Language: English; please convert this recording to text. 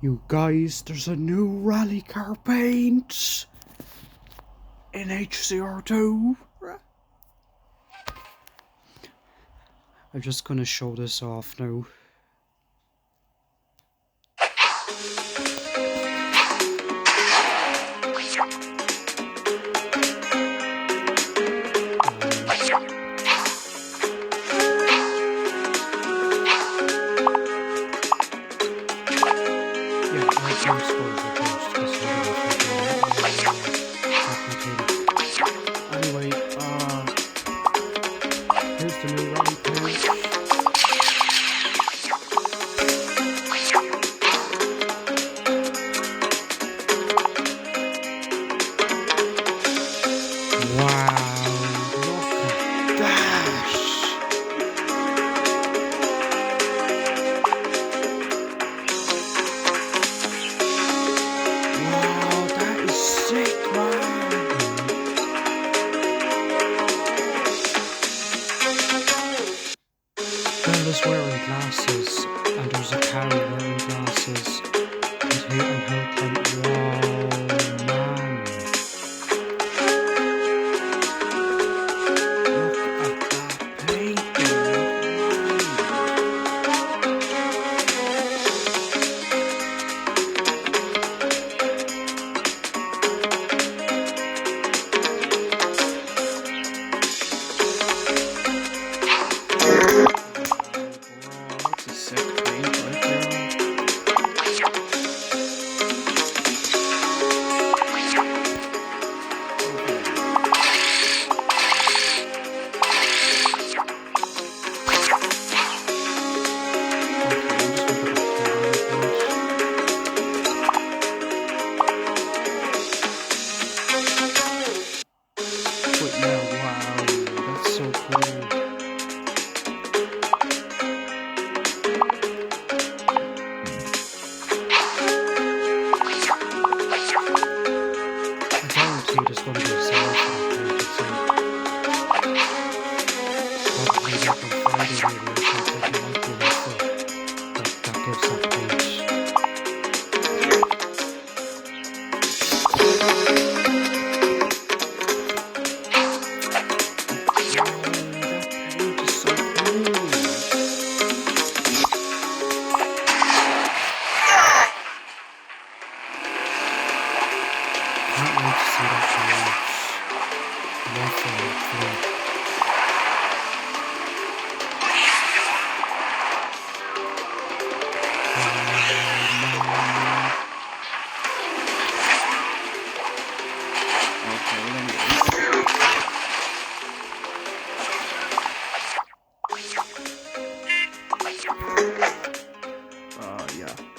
You guys, there's a new rally car paint in HCR2. I'm just gonna show this off now. Anyway, here's the new rally paint. Bella's wearing glasses, and there's a cow wearing glasses, and health like, wow, man. Look at that painting. That's a sick paint right there. But yeah, wow, that's so cool. I guarantee there's going to be a sale for that paint. It's probably like on Friday maybe or something. It might be an offer that gives that paint. Can't wait to see that change. Yeah.